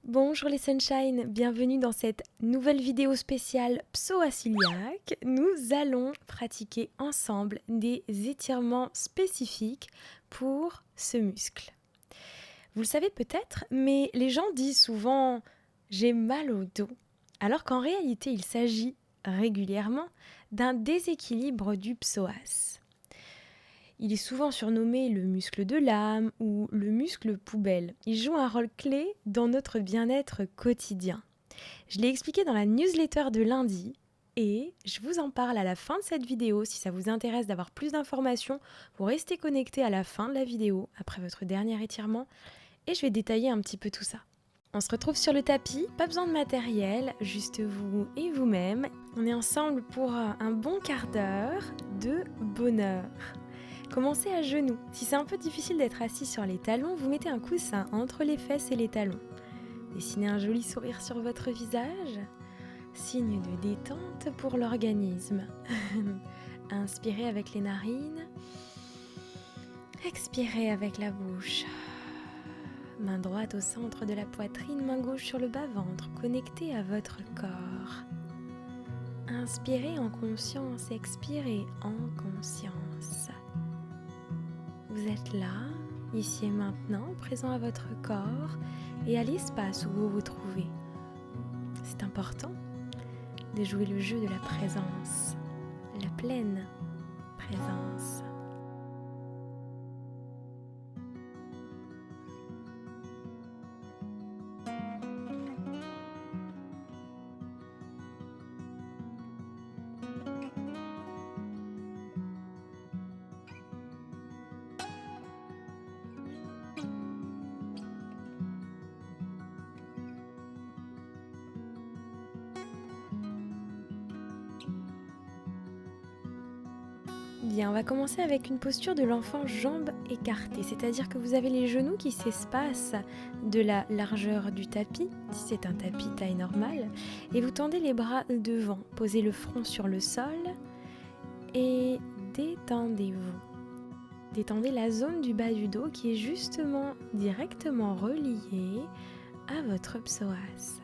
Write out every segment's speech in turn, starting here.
Bonjour les Sunshine, bienvenue dans cette nouvelle vidéo spéciale psoas iliaque. Nous allons pratiquer ensemble des étirements spécifiques pour ce muscle. Vous le savez peut-être, mais les gens disent souvent « j'ai mal au dos », alors qu'en réalité il s'agit régulièrement d'un déséquilibre du psoas. Il est souvent surnommé le muscle de l'âme ou le muscle poubelle. Il joue un rôle clé dans notre bien-être quotidien. Je l'ai expliqué dans la newsletter de lundi et je vous en parle à la fin de cette vidéo. Si ça vous intéresse d'avoir plus d'informations, vous restez connecté à la fin de la vidéo après votre dernier étirement et je vais détailler un petit peu tout ça. On se retrouve sur le tapis, pas besoin de matériel, juste vous et vous-même. On est ensemble pour un bon quart d'heure de bonheur. Commencez à genoux. Si c'est un peu difficile d'être assis sur les talons, vous mettez un coussin entre les fesses et les talons. Dessinez un joli sourire sur votre visage. Signe de détente pour l'organisme. Inspirez avec les narines. Expirez avec la bouche. Main droite au centre de la poitrine, main gauche sur le bas-ventre, connectée à votre corps. Inspirez en conscience, expirez en conscience. Vous êtes là, ici et maintenant, présent à votre corps et à l'espace où vous vous trouvez. C'est important de jouer le jeu de la présence, la pleine présence. Bien, on va commencer avec une posture de l'enfant jambes écartées, c'est-à-dire que vous avez les genoux qui s'espacent de la largeur du tapis, si c'est un tapis taille normale, et vous tendez les bras devant, posez le front sur le sol et détendez-vous. Détendez la zone du bas du dos qui est justement directement reliée à votre psoas.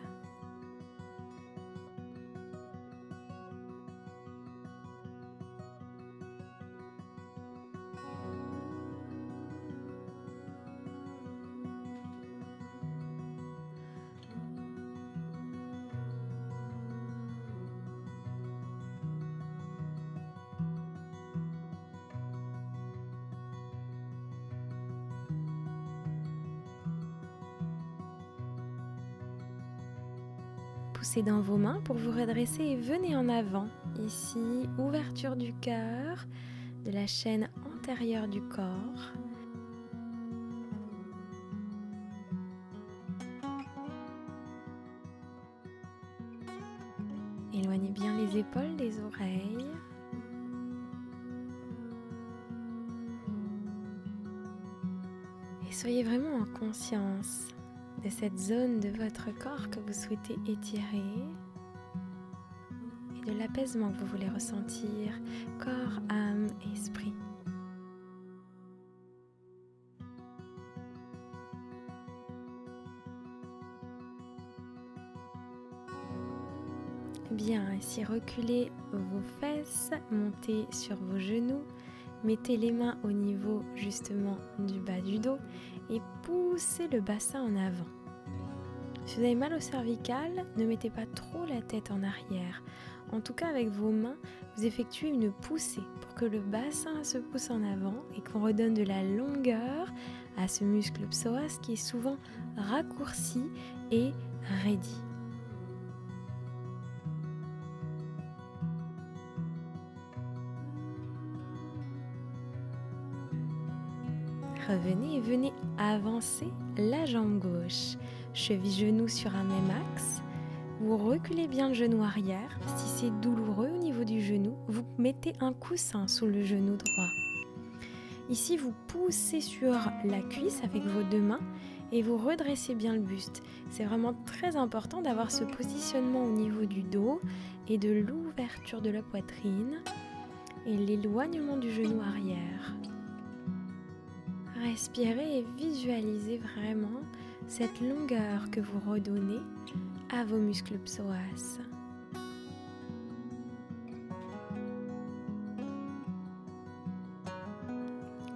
Poussez dans vos mains pour vous redresser et venez en avant. Ici, ouverture du cœur, de la chaîne antérieure du corps. Éloignez bien les épaules des oreilles. Et soyez vraiment en conscience de cette zone de votre corps que vous souhaitez étirer et de l'apaisement que vous voulez ressentir, corps, âme, esprit. Bien, ainsi reculez vos fesses, montez sur vos genoux, mettez les mains au niveau justement du bas du dos et poussez le bassin en avant. Si vous avez mal au cervical, ne mettez pas trop la tête en arrière. En tout cas, avec vos mains, vous effectuez une poussée pour que le bassin se pousse en avant et qu'on redonne de la longueur à ce muscle psoas qui est souvent raccourci et raidi. Revenez et venez avancer la jambe gauche, cheville-genou sur un même axe. Vous reculez bien le genou arrière. Si c'est douloureux au niveau du genou, vous mettez un coussin sous le genou droit. Ici, vous poussez sur la cuisse avec vos deux mains et vous redressez bien le buste. C'est vraiment très important d'avoir ce positionnement au niveau du dos et de l'ouverture de la poitrine et l'éloignement du genou arrière. Respirez et visualisez vraiment cette longueur que vous redonnez à vos muscles psoas.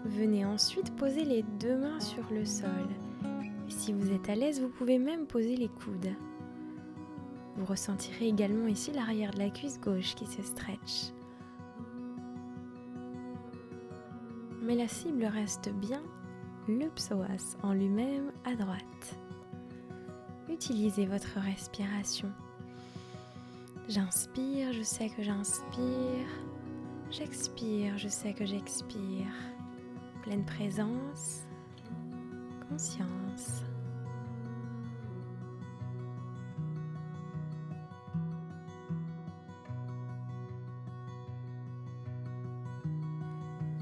Venez ensuite poser les deux mains sur le sol. Si vous êtes à l'aise, vous pouvez même poser les coudes. Vous ressentirez également ici l'arrière de la cuisse gauche qui se stretch. Mais la cible reste bien le psoas en lui-même à droite. Utilisez votre respiration. J'inspire, je sais que j'inspire. J'expire, je sais que j'expire. Pleine présence, conscience.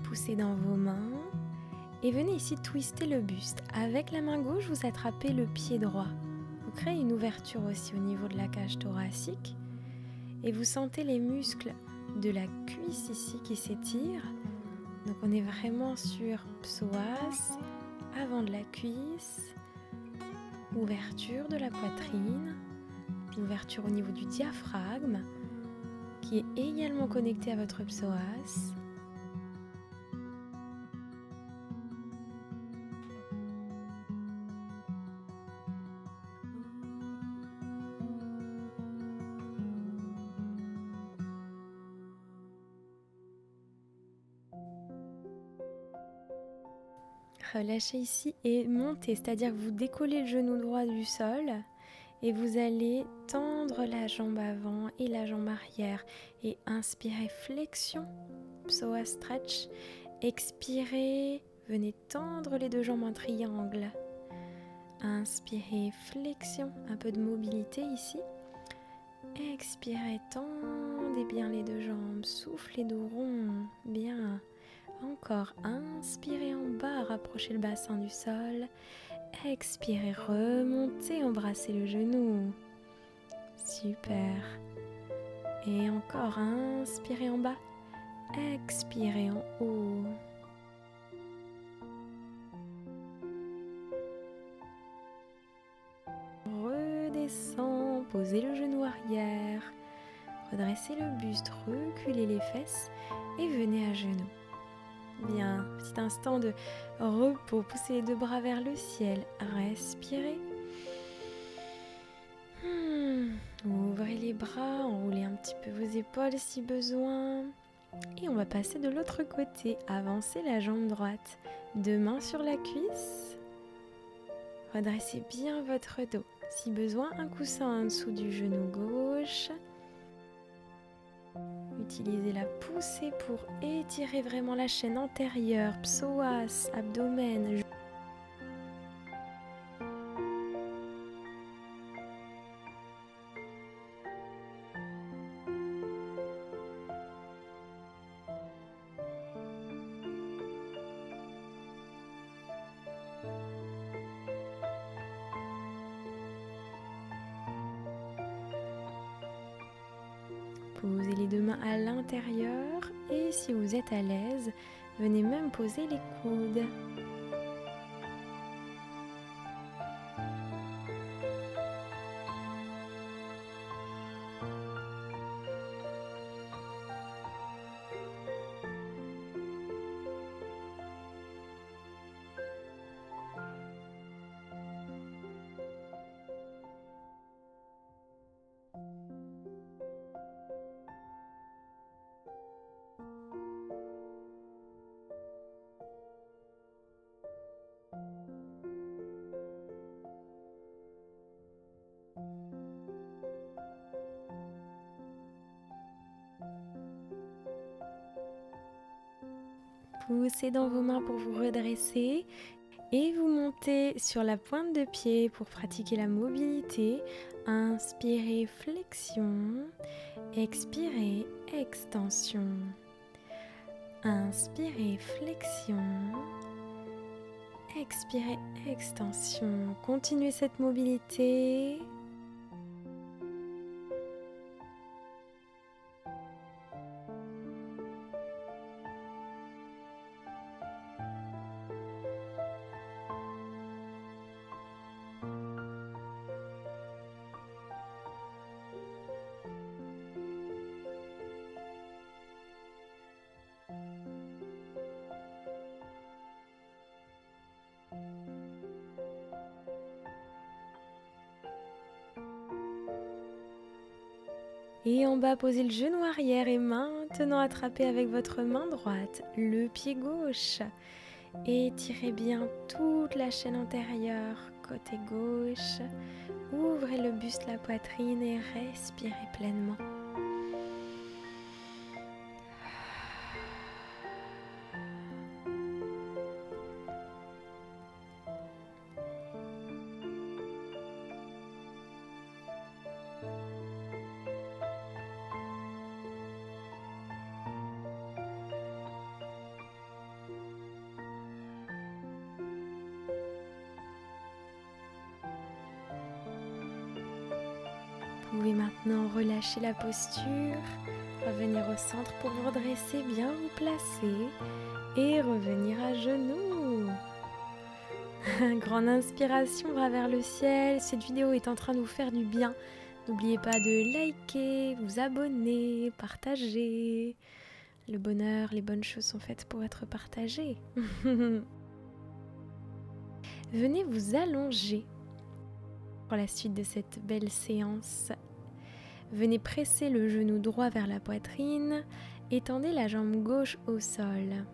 Poussez dans vos mains et venez ici twister le buste. Avec la main gauche, vous attrapez le pied droit. Vous créez une ouverture aussi au niveau de la cage thoracique et vous sentez les muscles de la cuisse ici qui s'étirent. Donc on est vraiment sur psoas, avant de la cuisse, ouverture de la poitrine, ouverture au niveau du diaphragme qui est également connecté à votre psoas. Relâchez ici et montez, c'est-à-dire que vous décollez le genou droit du sol et vous allez tendre la jambe avant et la jambe arrière et inspirez, flexion, psoas stretch, expirez, venez tendre les deux jambes en triangle, inspirez, flexion, un peu de mobilité ici, expirez, tendez bien les deux jambes, soufflez dos rond, bien. Encore, inspirez en bas, rapprochez le bassin du sol. Expirez, remontez, embrassez le genou. Super. Et encore, inspirez en bas. Expirez en haut. Redescends, posez le genou arrière. Redressez le buste, reculez les fesses et venez à genoux. Bien, petit instant de repos, poussez les deux bras vers le ciel, respirez. Ouvrez les bras, enroulez un petit peu vos épaules si besoin. Et on va passer de l'autre côté, avancez la jambe droite, deux mains sur la cuisse. Redressez bien votre dos, si besoin un coussin en dessous du genou gauche. Utilisez la poussée pour étirer vraiment la chaîne antérieure, psoas, abdomen. Posez les deux mains à l'intérieur et si vous êtes à l'aise, venez même poser les coudes. Poussez dans vos mains pour vous redresser et vous montez sur la pointe de pied pour pratiquer la mobilité. Inspirez, flexion. Expirez, extension. Inspirez, flexion. Expirez, extension. Continuez cette mobilité. Et en bas, posez le genou arrière et maintenant attrapez avec votre main droite le pied gauche. Étirez bien toute la chaîne antérieure, côté gauche. Ouvrez le buste, la poitrine et respirez pleinement. Vous pouvez maintenant relâcher la posture, revenir au centre pour vous redresser, bien vous placer et revenir à genoux. Grande inspiration, bras vers le ciel. Cette vidéo est en train de vous faire du bien. N'oubliez pas de liker, vous abonner, partager. Le bonheur, les bonnes choses sont faites pour être partagées. Venez vous allonger pour la suite de cette belle séance. Venez presser le genou droit vers la poitrine, étendez la jambe gauche au sol.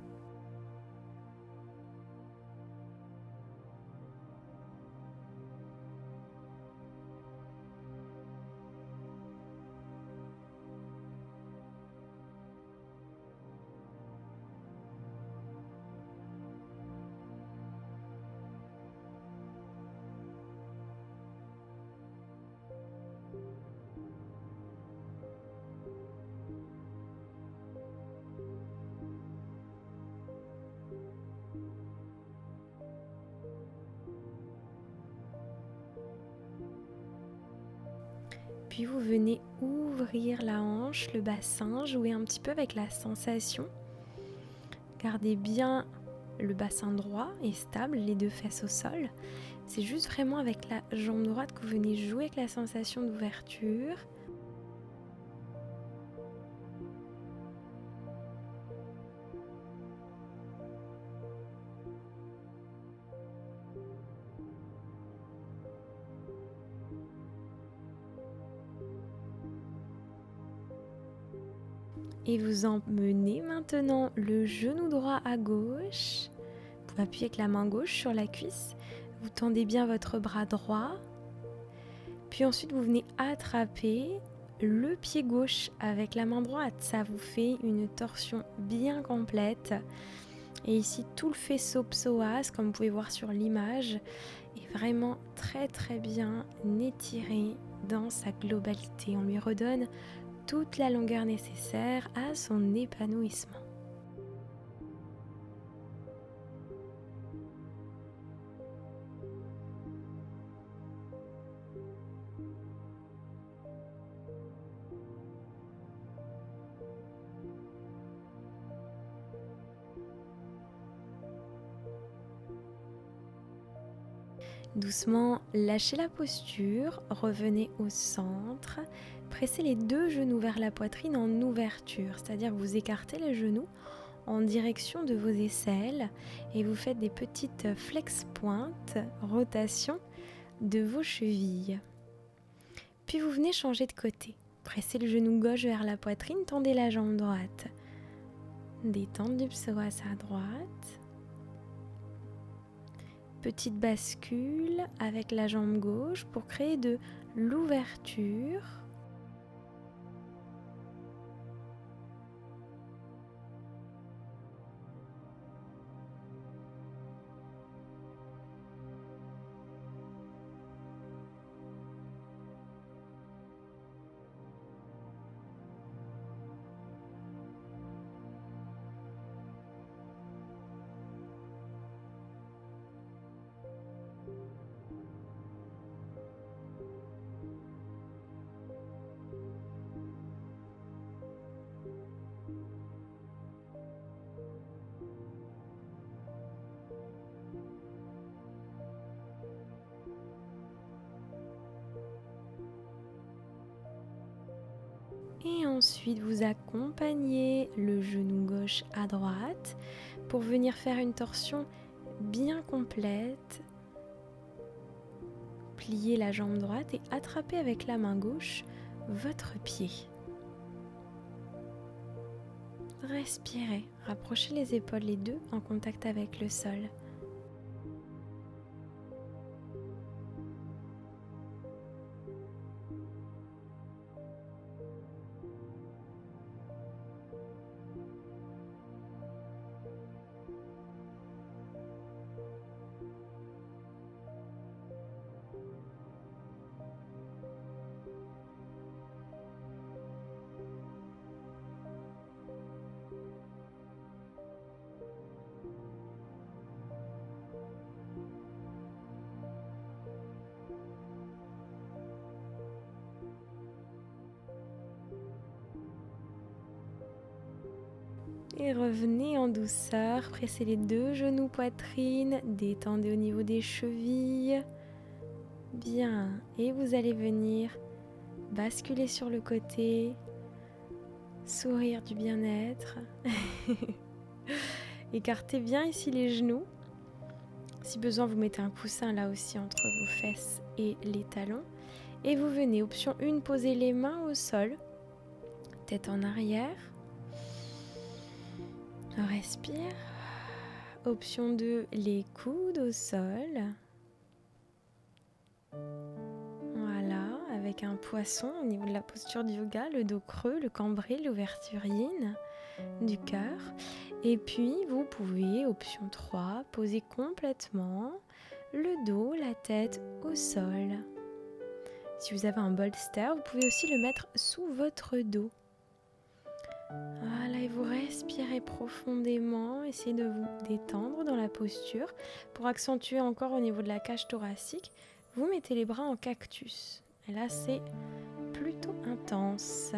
Puis vous venez ouvrir la hanche, le bassin, jouer un petit peu avec la sensation. Gardez bien le bassin droit et stable, les deux fesses au sol. C'est juste vraiment avec la jambe droite que vous venez jouer avec la sensation d'ouverture. Et vous emmenez maintenant le genou droit à gauche. Vous pouvez appuyer avec la main gauche sur la cuisse. Vous tendez bien votre bras droit. Puis ensuite, vous venez attraper le pied gauche avec la main droite. Ça vous fait une torsion bien complète. Et ici, tout le faisceau psoas, comme vous pouvez voir sur l'image, est vraiment très bien étiré dans sa globalité. On lui redonne toute la longueur nécessaire à son épanouissement. Doucement, lâchez la posture, revenez au centre, pressez les deux genoux vers la poitrine en ouverture, c'est-à-dire vous écartez les genoux en direction de vos aisselles et vous faites des petites flex-pointes, rotation de vos chevilles. Puis vous venez changer de côté, pressez le genou gauche vers la poitrine, tendez la jambe droite, détente du psoas à droite. Petite bascule avec la jambe gauche pour créer de l'ouverture. Et ensuite, vous accompagnez le genou gauche à droite pour venir faire une torsion bien complète. Pliez la jambe droite et attrapez avec la main gauche votre pied. Respirez, rapprochez les épaules les deux en contact avec le sol. Et revenez en douceur, pressez les deux genoux poitrine, détendez au niveau des chevilles. Bien, et vous allez venir basculer sur le côté, sourire du bien-être. Écartez bien ici les genoux. Si besoin, vous mettez un coussin là aussi entre vos fesses et les talons. Et vous venez, option 1, poser les mains au sol, tête en arrière. Respire. Option 2, les coudes au sol. Voilà, avec un poisson au niveau de la posture du yoga, le dos creux, le cambré, l'ouverture yin du cœur. Et puis, vous pouvez, option 3, poser complètement le dos, la tête au sol. Si vous avez un bolster, vous pouvez aussi le mettre sous votre dos. Voilà, et vous respirez profondément, essayez de vous détendre dans la posture. Pour accentuer encore au niveau de la cage thoracique, vous mettez les bras en cactus. Et là, c'est plutôt intense.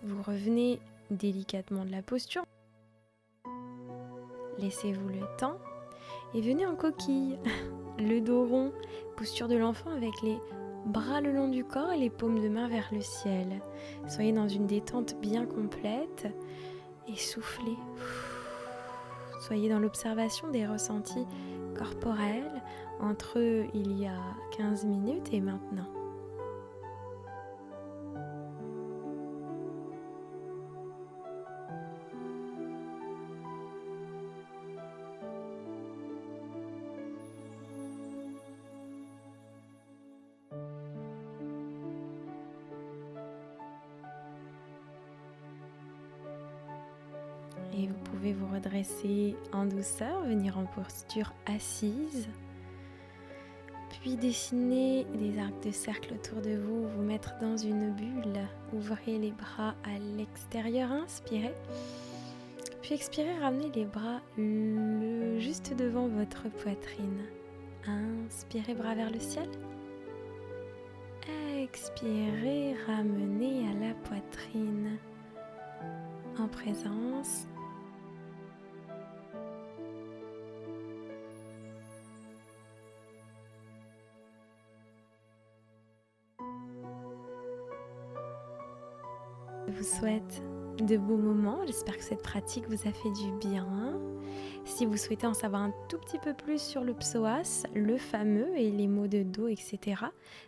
Vous revenez délicatement de la posture. Laissez-vous le temps et venez en coquille. Le dos rond, posture de l'enfant avec les bras le long du corps et les paumes de main vers le ciel. Soyez dans une détente bien complète et soufflez. Soyez dans l'observation des ressentis corporels entre il y a 15 minutes et maintenant. Et vous pouvez vous redresser en douceur, venir en posture assise, puis dessiner des arcs de cercle autour de vous, vous mettre dans une bulle. Ouvrez les bras à l'extérieur, inspirez. Puis expirez, ramenez les bras juste devant votre poitrine. Inspirez, bras vers le ciel. Expirez, ramenez à la poitrine. En présence. Je vous souhaite de beaux moments. J'espère que cette pratique vous a fait du bien. Si vous souhaitez en savoir un tout petit peu plus sur le psoas, le fameux et les maux de dos, etc.,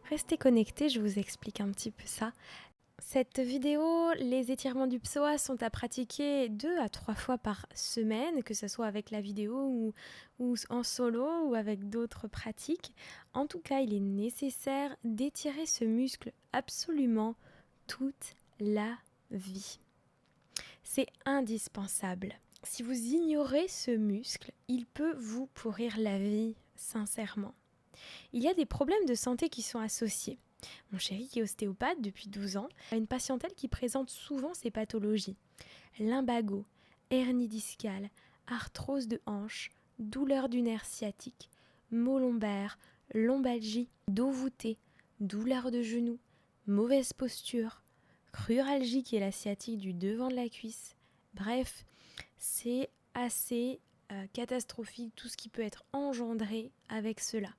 restez connectés, je vous explique un petit peu ça. Cette vidéo, les étirements du psoas sont à pratiquer 2 à 3 fois par semaine, que ce soit avec la vidéo ou en solo ou avec d'autres pratiques. En tout cas, il est nécessaire d'étirer ce muscle absolument toute la vie. C'est indispensable. Si vous ignorez ce muscle, il peut vous pourrir la vie, sincèrement. Il y a des problèmes de santé qui sont associés. Mon chéri, qui est ostéopathe depuis 12 ans, a une patientèle qui présente souvent ces pathologies. Lumbago, hernie discale, arthrose de hanche, douleur du nerf sciatique, maux lombaires, lombalgie, dos voûté, douleur de genou, mauvaise posture, cruralgie qui est la sciatique du devant de la cuisse. Bref, c'est assez catastrophique tout ce qui peut être engendré avec cela.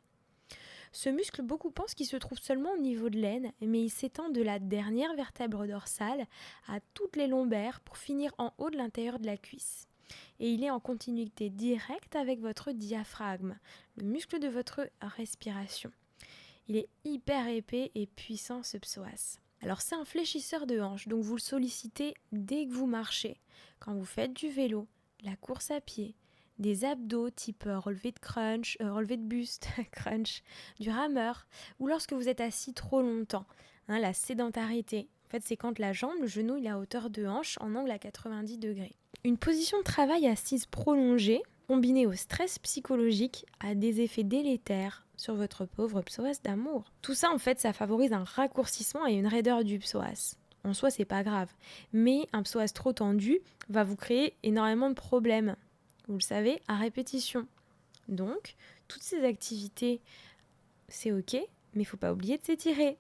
Ce muscle, beaucoup pensent qu'il se trouve seulement au niveau de l'aine, mais il s'étend de la dernière vertèbre dorsale à toutes les lombaires pour finir en haut de l'intérieur de la cuisse. Et il est en continuité directe avec votre diaphragme, le muscle de votre respiration. Il est hyper épais et puissant ce psoas. Alors c'est un fléchisseur de hanche, donc vous le sollicitez dès que vous marchez, quand vous faites du vélo, de la course à pied, des abdos type relevé de buste, crunch, du rameur, ou lorsque vous êtes assis trop longtemps, la sédentarité. En fait, c'est quand la jambe, le genou, il est à hauteur de hanche en angle à 90 degrés. Une position de travail assise prolongée, combinée au stress psychologique, a des effets délétères sur votre pauvre psoas d'amour. Tout ça, en fait, ça favorise un raccourcissement et une raideur du psoas. En soi, c'est pas grave. Mais un psoas trop tendu va vous créer énormément de problèmes. Vous le savez, à répétition. Donc, toutes ces activités, c'est ok, mais il ne faut pas oublier de s'étirer.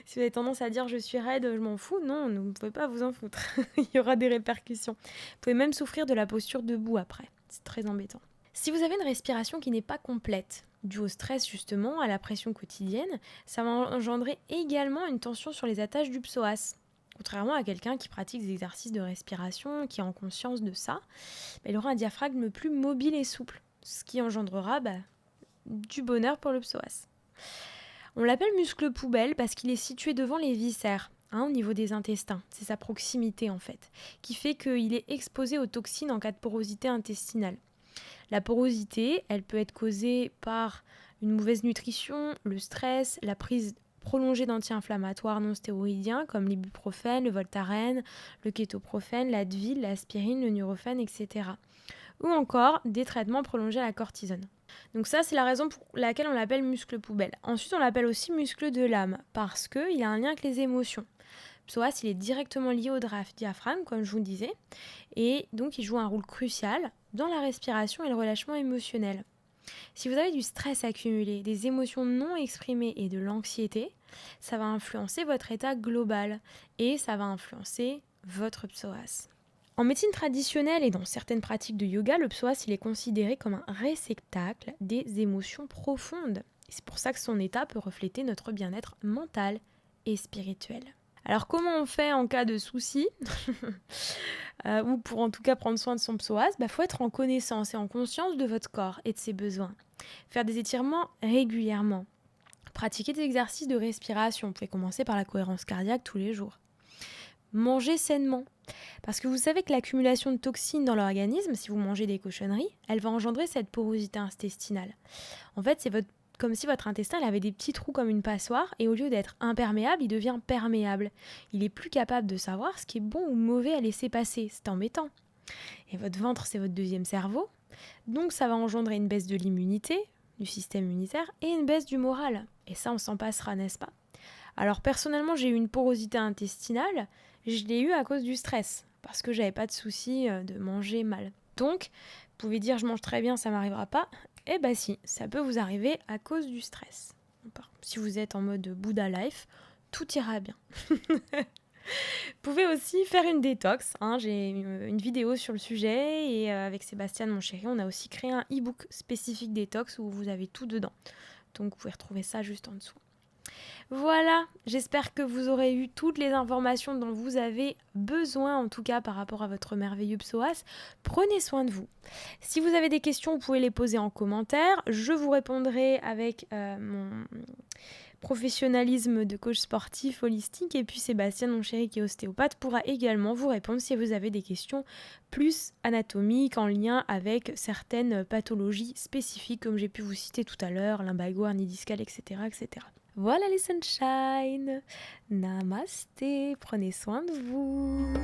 Si vous avez tendance à dire je suis raide, je m'en fous, non, vous ne pouvez pas vous en foutre. Il y aura des répercussions. Vous pouvez même souffrir de la posture debout après. C'est très embêtant. Si vous avez une respiration qui n'est pas complète, due au stress justement, à la pression quotidienne, ça va engendrer également une tension sur les attaches du psoas. Contrairement à quelqu'un qui pratique des exercices de respiration, qui a en conscience de ça, il aura un diaphragme plus mobile et souple, ce qui engendrera du bonheur pour le psoas. On l'appelle muscle poubelle parce qu'il est situé devant les viscères, au niveau des intestins. C'est sa proximité en fait, qui fait qu'il est exposé aux toxines en cas de porosité intestinale. La porosité, elle peut être causée par une mauvaise nutrition, le stress, la prise prolongée d'anti-inflammatoires non stéroïdiens comme l'ibuprofène, le Voltaren, le kétoprophène, l'Advil, l'aspirine, le Nurofen, etc. Ou encore des traitements prolongés à la cortisone. Donc ça, c'est la raison pour laquelle on l'appelle muscle poubelle. Ensuite, on l'appelle aussi muscle de l'âme parce qu'il a un lien avec les émotions. Le psoas, il est directement lié au diaphragme, comme je vous disais, et donc il joue un rôle crucial dans la respiration et le relâchement émotionnel. Si vous avez du stress accumulé, des émotions non exprimées et de l'anxiété, ça va influencer votre état global et ça va influencer votre psoas. En médecine traditionnelle et dans certaines pratiques de yoga, le psoas il est considéré comme un réceptacle des émotions profondes. Et c'est pour ça que son état peut refléter notre bien-être mental et spirituel. Alors comment on fait en cas de souci ou pour en tout cas prendre soin de son psoas? Faut être en connaissance et en conscience de votre corps et de ses besoins. Faire des étirements régulièrement. Pratiquer des exercices de respiration. Vous pouvez commencer par la cohérence cardiaque tous les jours. Manger sainement. Parce que vous savez que l'accumulation de toxines dans l'organisme, si vous mangez des cochonneries, elle va engendrer cette porosité intestinale. En fait, c'est comme si votre intestin avait des petits trous comme une passoire et au lieu d'être imperméable, il devient perméable. Il est plus capable de savoir ce qui est bon ou mauvais à laisser passer. C'est embêtant. Et votre ventre, c'est votre deuxième cerveau. Donc ça va engendrer une baisse de l'immunité, du système immunitaire et une baisse du moral. Et ça, on s'en passera, n'est-ce pas? Alors personnellement, j'ai eu une porosité intestinale. Je l'ai eu à cause du stress, parce que j'avais pas de souci de manger mal. Donc, vous pouvez dire je mange très bien, ça m'arrivera pas. Eh ben si, ça peut vous arriver à cause du stress. Si vous êtes en mode Buddha Life, tout ira bien. Vous pouvez aussi faire une détox. J'ai une vidéo sur le sujet et avec Sébastien, mon chéri, on a aussi créé un e-book spécifique détox où vous avez tout dedans. Donc vous pouvez retrouver ça juste en dessous. Voilà, j'espère que vous aurez eu toutes les informations dont vous avez besoin, en tout cas par rapport à votre merveilleux psoas. Prenez soin de vous. Si vous avez des questions, vous pouvez les poser en commentaire. Je vous répondrai avec mon professionnalisme de coach sportif holistique. Et puis Sébastien, mon chéri qui est ostéopathe, pourra également vous répondre si vous avez des questions plus anatomiques en lien avec certaines pathologies spécifiques, comme j'ai pu vous citer tout à l'heure, lumbago, hernie discale, etc., etc. Voilà les sunshine. Namasté, prenez soin de vous.